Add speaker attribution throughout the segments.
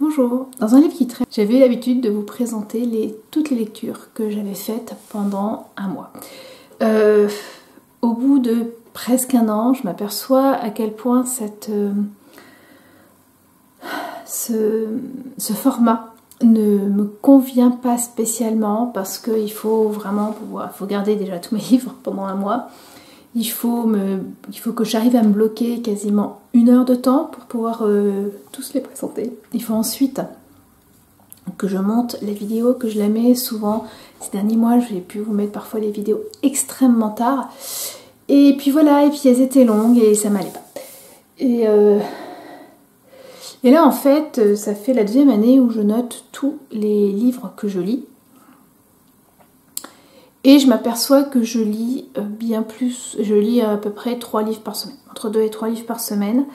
Speaker 1: Bonjour. Dans un livre qui traite, j'avais l'habitude de vous présenter toutes les lectures que j'avais faites pendant un mois. Au bout de presque un an, je m'aperçois à quel point ce format ne me convient pas spécialement parce qu'il faut vraiment faut garder déjà tous mes livres pendant un mois. Il faut que j'arrive à me bloquer quasiment 1 heure de temps pour pouvoir tous les présenter. Il faut ensuite que je monte la vidéo, que je la mets souvent. Ces derniers mois, j'ai pu vous mettre parfois les vidéos extrêmement tard. Et puis voilà, et puis elles étaient longues et ça m'allait pas. Et là, en fait, ça fait la 2e année où je note tous les livres que je lis. Et je m'aperçois que je lis bien plus, je lis à peu près 3 livres par semaine, entre 2 et 3 livres par semaine,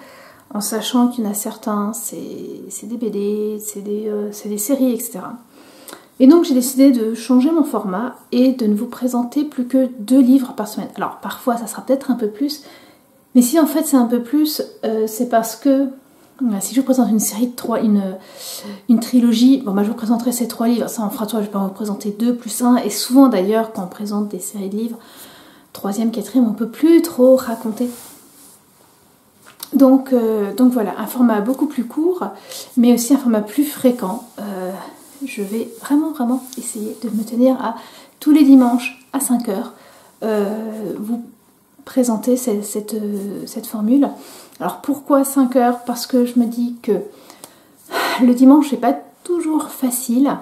Speaker 1: en sachant qu'il y en a certains, c'est des BD, c'est des séries, etc. Et donc j'ai décidé de changer mon format et de ne vous présenter plus que 2 livres par semaine. Alors parfois ça sera peut-être un peu plus, mais si en fait c'est un peu plus, c'est parce que si je vous présente une série de 3, une trilogie, bon bah je vous présenterai ces 3 livres, ça en fera 3, je vais pas vous présenter 2 plus 1, et souvent d'ailleurs quand on présente des séries de livres, 3e, 4e, on peut plus trop raconter. Donc voilà, un format beaucoup plus court, mais aussi un format plus fréquent. Je vais vraiment essayer de me tenir à tous les dimanches à 5 h, vous présenter cette formule. Alors pourquoi 5 h? Parce que je me dis que le dimanche n'est pas toujours facile.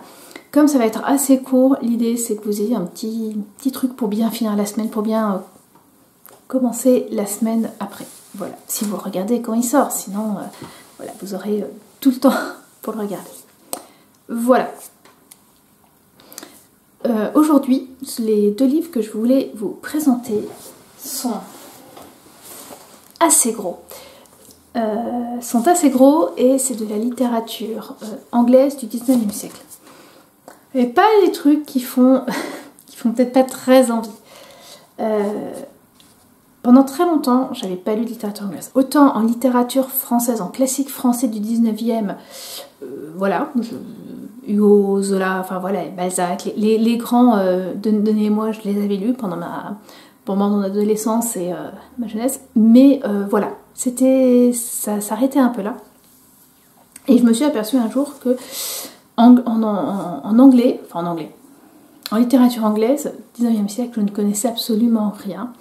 Speaker 1: Comme ça va être assez court, l'idée c'est que vous ayez un petit truc pour bien finir la semaine, pour bien commencer la semaine après. Voilà, si vous regardez quand il sort, sinon voilà, vous aurez tout le temps pour le regarder. Voilà. Aujourd'hui, les 2 livres que je voulais vous présenter sont assez gros. Et c'est de la littérature anglaise du 19e siècle. Et pas des trucs qui font peut-être pas très envie. Pendant très longtemps, j'avais pas lu de littérature anglaise. Autant en littérature française, en classique français du 19e, voilà, Hugo, Zola, enfin voilà, Balzac, les grands, donnez-moi, je les avais lus pendant mon adolescence et ma jeunesse, mais voilà, ça s'arrêtait un peu là. Et je me suis aperçue un jour que en littérature anglaise, 19e siècle, je ne connaissais absolument rien.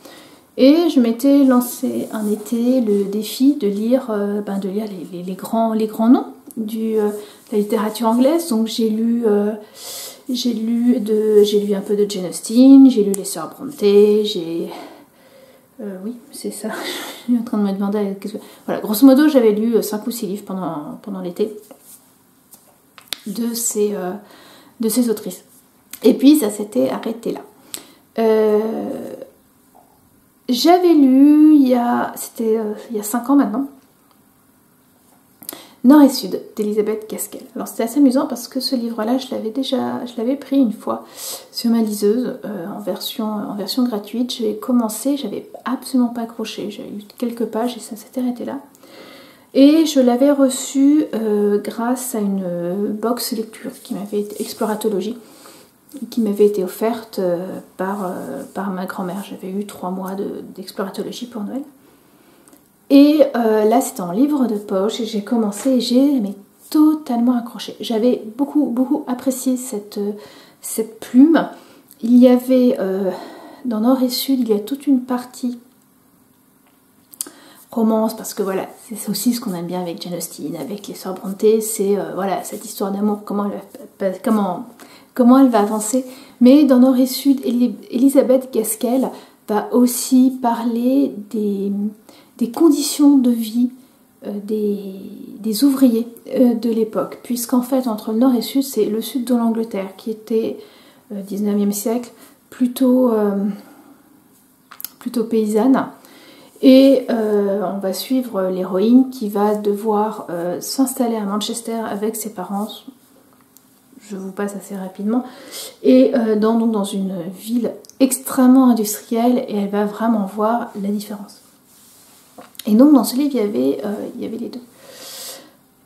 Speaker 1: Et je m'étais lancé un été le défi de lire les grands noms de la littérature anglaise. Donc j'ai lu un peu de Jane Austen, j'ai lu les Sœurs Brontë, oui, c'est ça. Je suis en train de me demander voilà, grosso modo, j'avais lu 5 ou 6 livres pendant l'été de ces autrices. Et puis ça s'était arrêté là. J'avais lu il y a 5 ans maintenant, Nord et Sud d'Elisabeth Gaskell. Alors c'était assez amusant parce que ce livre-là, je l'avais pris une fois sur ma liseuse en version gratuite. J'ai commencé, j'avais absolument pas accroché, j'avais lu quelques pages et ça s'était arrêté là. Et je l'avais reçu grâce à une box lecture qui m'avait été exploratologie, qui m'avait été offerte par ma grand-mère. J'avais eu 3 mois d'exploratologie pour Noël. Et là, c'était en livre de poche et j'ai commencé et j'ai totalement accroché. J'avais beaucoup apprécié cette plume. Il y avait, dans Nord et Sud, il y a toute une partie romance, parce que voilà, c'est aussi ce qu'on aime bien avec Jane Austen, avec les Sœurs Brontë, c'est voilà, cette histoire d'amour, comment elle va avancer. Mais dans Nord et Sud, Elisabeth Gaskell va aussi parler des conditions de vie des ouvriers de l'époque, puisqu'en fait entre le Nord et le Sud, c'est le sud de l'Angleterre qui était 19e siècle plutôt paysanne, et on va suivre l'héroïne qui va devoir s'installer à Manchester avec ses parents. Je vous passe assez rapidement, et dans une ville extrêmement industrielle, et elle va vraiment voir la différence. Et donc dans ce livre, il y avait les deux.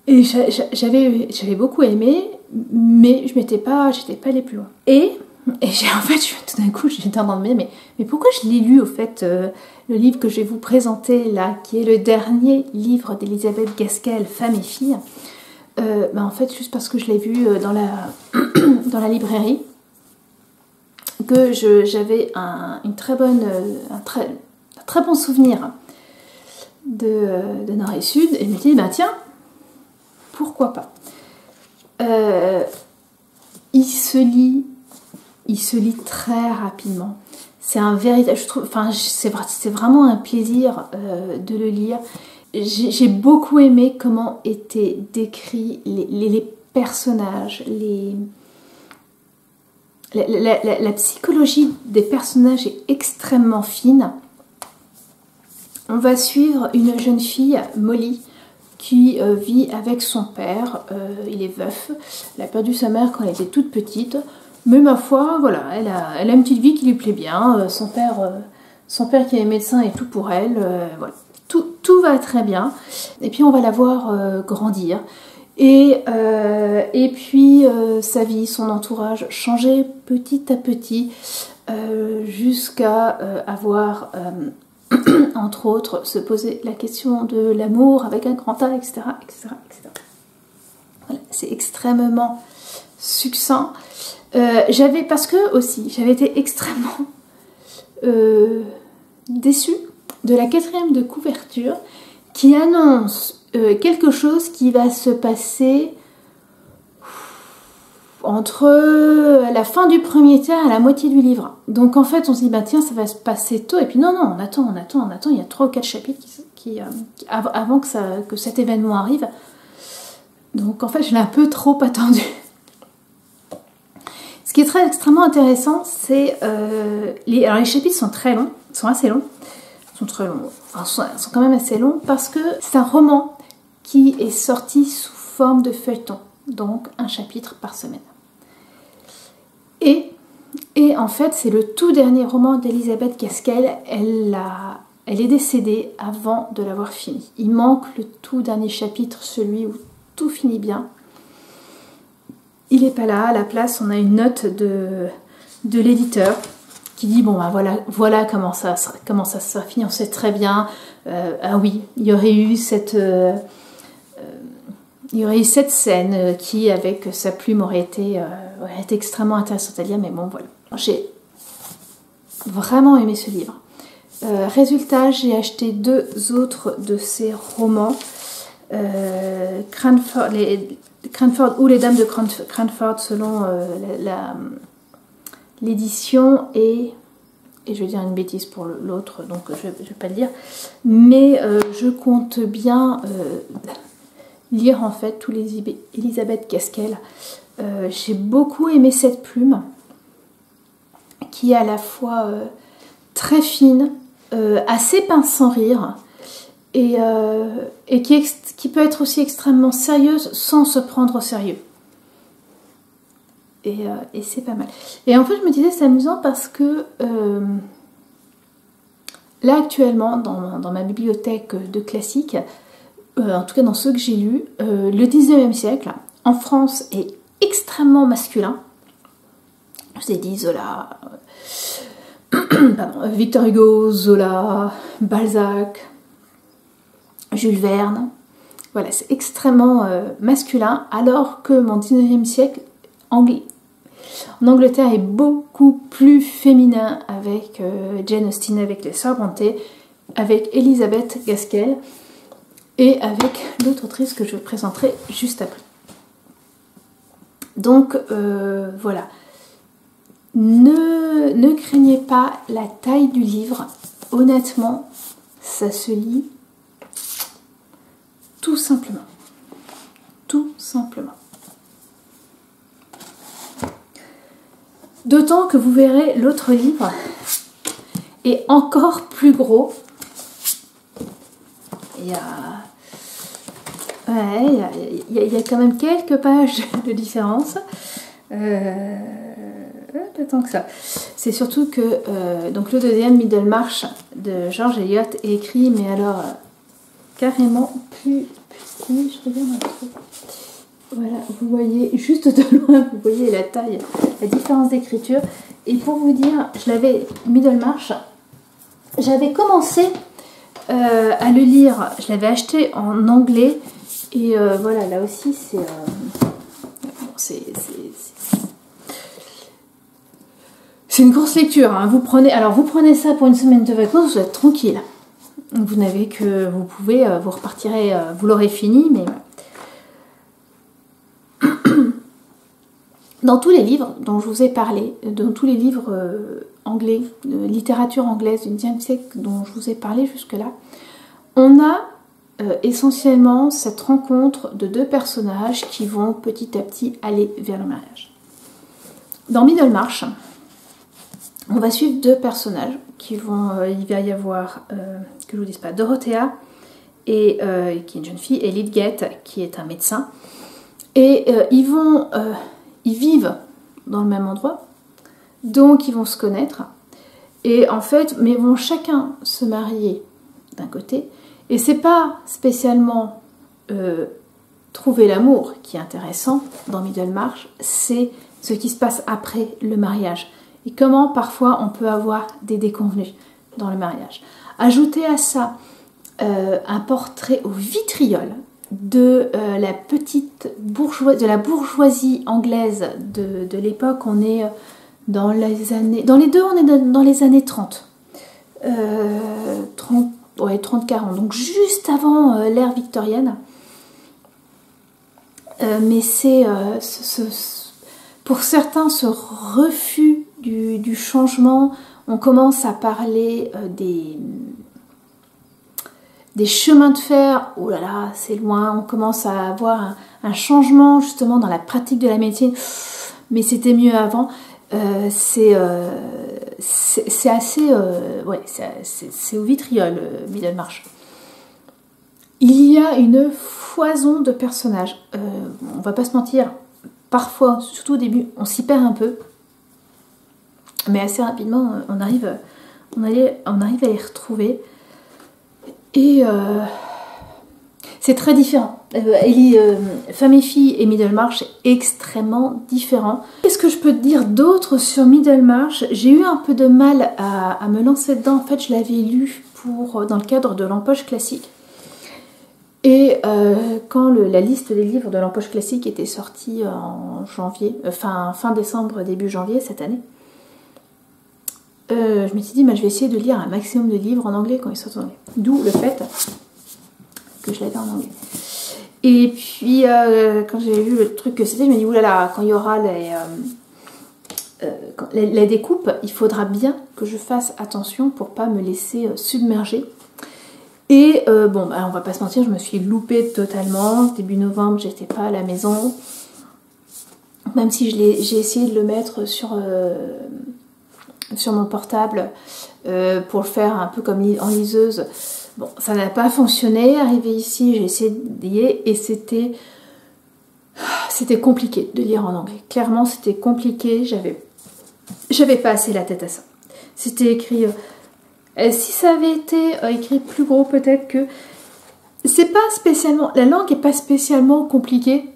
Speaker 1: Et j'avais beaucoup aimé, mais j'étais pas allée plus loin. Et en fait, tout d'un coup, j'étais en train de me dire, mais pourquoi je l'ai lu, au fait, le livre que je vais vous présenter là, qui est le dernier livre d'Elisabeth Gaskell, Femmes et filles. En fait, juste parce que je l'ai vu dans la librairie, que j'avais un très bon souvenir de Nord et Sud, et je me dis, tiens, pourquoi pas. Il se lit très rapidement. C'est un véritable, je trouve, c'est vraiment un plaisir de le lire. J'ai beaucoup aimé comment étaient décrits les personnages, la psychologie des personnages est extrêmement fine. On va suivre une jeune fille, Molly, qui vit avec son père. Il est veuf. Elle a perdu sa mère quand elle était toute petite. Mais ma foi, voilà, elle a une petite vie qui lui plaît bien. Son père qui est médecin et tout pour elle. Voilà. Tout va très bien. Et puis on va la voir grandir. Et puis sa vie, son entourage changer petit à petit jusqu'à avoir, entre autres, se poser la question de l'amour avec un grand A, etc. etc., etc. Voilà, c'est extrêmement succinct. Parce que aussi, j'avais été extrêmement déçue de la 4e de couverture qui annonce quelque chose qui va se passer entre la fin du premier tiers et la moitié du livre. Donc en fait on se dit tiens, ça va se passer tôt, et puis non, on attend, il y a 3 ou 4 chapitres avant que cet événement arrive. Donc en fait je l'ai un peu trop attendu. Ce qui est extrêmement intéressant, c'est alors les chapitres sont très longs, sont assez longs, sont quand même assez longs, parce que c'est un roman qui est sorti sous forme de feuilleton, donc un chapitre par semaine. Et en fait, c'est le tout dernier roman d'Elisabeth Gaskell. Elle est décédée avant de l'avoir fini. Il manque le tout dernier chapitre, celui où tout finit bien. Il n'est pas là. À la place, on a une note de l'éditeur qui dit voilà comment ça sera fini. On sait très bien. Ah oui, il y aurait eu cette scène qui, avec sa plume, aurait été extrêmement intéressante à lire, mais bon, voilà. J'ai vraiment aimé ce livre. Résultat, j'ai acheté 2 autres de ses romans. Cranford ou Les Dames de Cranford, selon l'édition, et je vais dire une bêtise pour l'autre, donc je ne vais pas le lire. Mais je compte bien lire en fait tous les Elisabeth Gaskell. J'ai beaucoup aimé cette plume qui est à la fois très fine, assez pince sans rire, et qui peut être aussi extrêmement sérieuse sans se prendre au sérieux. Et c'est pas mal. Et en fait je me disais, c'est amusant parce que là actuellement dans ma bibliothèque de classiques, en tout cas dans ceux que j'ai lus, le 19e siècle en France est extrêmement masculin. Je vous ai dit Zola, Victor Hugo, Zola, Balzac, Jules Verne. Voilà, c'est extrêmement masculin, alors que mon 19e siècle en Angleterre est beaucoup plus féminin, avec Jane Austen, avec les Sœurs Brontë, avec Elisabeth Gaskell et avec l'autre autrice que je vous présenterai juste après. Donc voilà, ne craignez pas la taille du livre, honnêtement ça se lit tout simplement. Tout simplement. D'autant que vous verrez, l'autre livre est encore plus gros. Il y a quand même quelques pages de différence. Pas tant que ça. C'est surtout que donc le deuxième, Middlemarch, de George Eliot, est écrit, mais alors carrément plus Oui, je regarde un truc. Voilà, vous voyez, juste de loin, vous voyez la taille, la différence d'écriture. Et pour vous dire, je l'avais, Middlemarch, j'avais commencé à le lire, je l'avais acheté en anglais. Et voilà, là aussi, c'est une grosse lecture. Hein. Vous prenez ça pour une semaine de vacances, vous êtes tranquille. Vous n'avez que, vous pouvez, vous repartirez, vous l'aurez fini, mais dans tous les livres dont je vous ai parlé, dans tous les livres anglais, de littérature anglaise du XXe siècle dont je vous ai parlé jusque-là, on a essentiellement cette rencontre de deux personnages qui vont petit à petit aller vers le mariage. Dans Middlemarch, on va suivre deux personnages qui vont, il va y avoir, que je vous dise pas, Dorothea, et, qui est une jeune fille, et Lydgate, qui est un médecin. Et ils vivent dans le même endroit, donc ils vont se connaître. Et en fait, mais vont chacun se marier d'un côté. Et c'est pas spécialement trouver l'amour qui est intéressant dans Middlemarch, c'est ce qui se passe après le mariage. Et comment parfois on peut avoir des déconvenues dans le mariage. Ajoutez à ça un portrait au vitriol de la petite bourgeoisie, de la bourgeoisie anglaise de l'époque. On est dans les années, dans les deux on est dans les années 30. 30-40, donc juste avant l'ère victorienne. Mais c'est pour certains ce refus du changement. On commence à parler des chemins de fer. Oh là là, c'est loin. On commence à avoir un changement justement dans la pratique de la médecine. Mais c'était mieux avant. C'est assez... ouais, c'est au vitriol, Middlemarch. Il y a une foison de personnages. On va pas se mentir, parfois, surtout au début, on s'y perd un peu. Mais assez rapidement, on arrive à les retrouver. Et c'est très différent. Femme et fille et Middlemarch, extrêmement différent. Qu'est-ce que je peux te dire d'autre sur Middlemarch? J'ai eu un peu de mal à me lancer dedans. En fait, je l'avais lu dans le cadre de l'Empoche Classique. Et quand la liste des livres de l'Empoche Classique était sortie en janvier, fin décembre, début janvier cette année, je me suis dit, je vais essayer de lire un maximum de livres en anglais quand ils sortent en anglais. D'où le fait que je l'avais en anglais. Et puis, quand j'ai vu le truc que c'était, je me dis, oulala, quand il y aura la découpe, il faudra bien que je fasse attention pour pas me laisser submerger. Et bon, on va pas se mentir, je me suis loupée totalement. Début novembre, j'étais pas à la maison. Même si j'ai essayé de le mettre sur mon portable pour le faire un peu comme en liseuse. Bon, ça n'a pas fonctionné. Arrivé ici, j'ai essayé de lire et c'était compliqué de lire en anglais. Clairement, c'était compliqué. J'avais pas assez la tête à ça. C'était écrit... si ça avait été écrit plus gros, peut-être que... C'est pas spécialement... La langue est pas spécialement compliquée.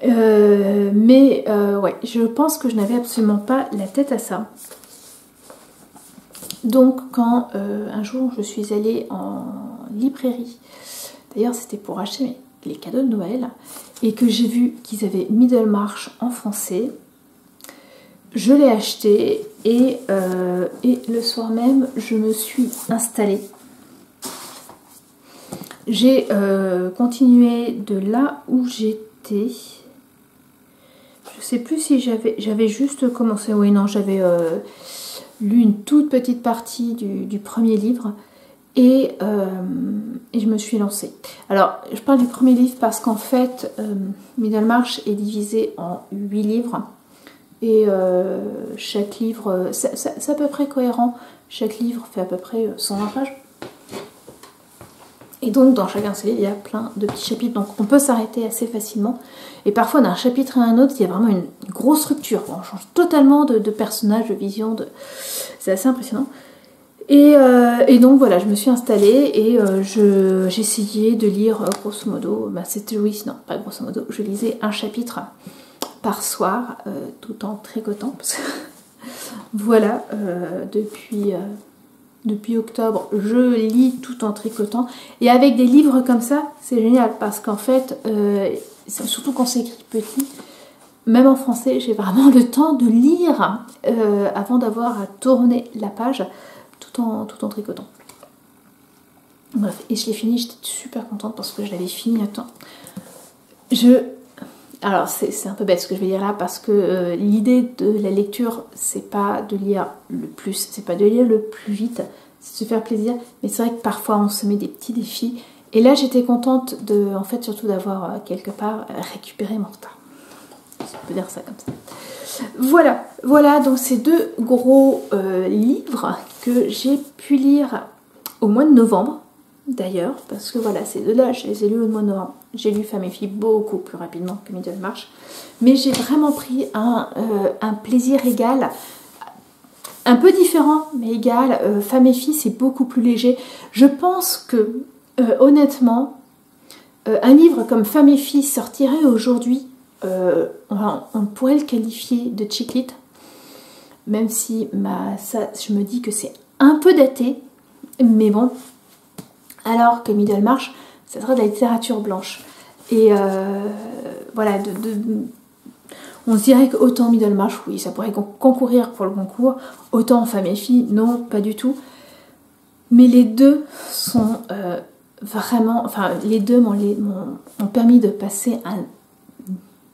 Speaker 1: Mais ouais, je pense que je n'avais absolument pas la tête à ça. Donc quand un jour je suis allée en librairie, d'ailleurs c'était pour acheter les cadeaux de Noël, et que j'ai vu qu'ils avaient Middlemarch en français, je l'ai acheté et le soir même je me suis installée. J'ai continué de là où j'étais. Je sais plus si j'avais juste commencé. Oui, non, j'avais lu une toute petite partie du premier livre et je me suis lancée. Alors, je parle du premier livre parce qu'en fait, Middlemarch est divisé en 8 livres et chaque livre, c'est à peu près cohérent. Chaque livre fait à peu près 120 pages. Et donc, dans chacun de ces livres, il y a plein de petits chapitres. Donc, on peut s'arrêter assez facilement. Et parfois, d'un chapitre à un autre, il y a vraiment une grosse structure. On change totalement de personnage, de vision. C'est assez impressionnant. Et donc voilà, je me suis installée et j'essayais de lire grosso modo, c'était oui, non, pas grosso modo, je lisais un chapitre par soir, tout en tricotant, parce que voilà, depuis octobre, je lis tout en tricotant, et avec des livres comme ça, c'est génial, parce qu'en fait, surtout quand c'est écrit petit, même en français, j'ai vraiment le temps de lire avant d'avoir à tourner la page, tout en tricotant. Bref, et je l'ai fini, j'étais super contente parce que je l'avais fini à temps. Alors c'est un peu bête ce que je vais dire là, parce que l'idée de la lecture, c'est pas de lire le plus, c'est pas de lire le plus vite, c'est de se faire plaisir, mais c'est vrai que parfois on se met des petits défis, et là j'étais contente en fait surtout d'avoir quelque part récupéré mon retard. On peut dire ça comme ça. Voilà, donc ces deux gros livres que j'ai pu lire au mois de novembre, d'ailleurs, parce que voilà, ces deux-là, je les ai lus au mois de novembre. J'ai lu Femme et Fille beaucoup plus rapidement que Middlemarch, mais j'ai vraiment pris un plaisir égal, un peu différent, mais égal. Femme et Fille, c'est beaucoup plus léger. Je pense que, honnêtement, un livre comme Femme et Fille sortirait aujourd'hui, on pourrait le qualifier de chick lit, même si je me dis que c'est un peu daté, mais bon, alors que Middlemarch, ça serait de la littérature blanche. Et voilà, on se dirait qu'autant Middlemarch, oui, ça pourrait concourir pour le concours, autant Femme et Fille, non, pas du tout. Mais les deux sont vraiment, enfin, les deux m'ont permis de passer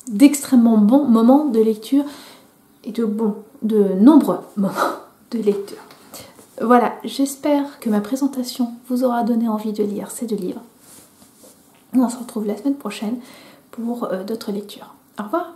Speaker 1: d'extrêmement bons moments de lecture et de nombreux moments de lecture. Voilà, j'espère que ma présentation vous aura donné envie de lire ces deux livres. On se retrouve la semaine prochaine pour d'autres lectures. Au revoir!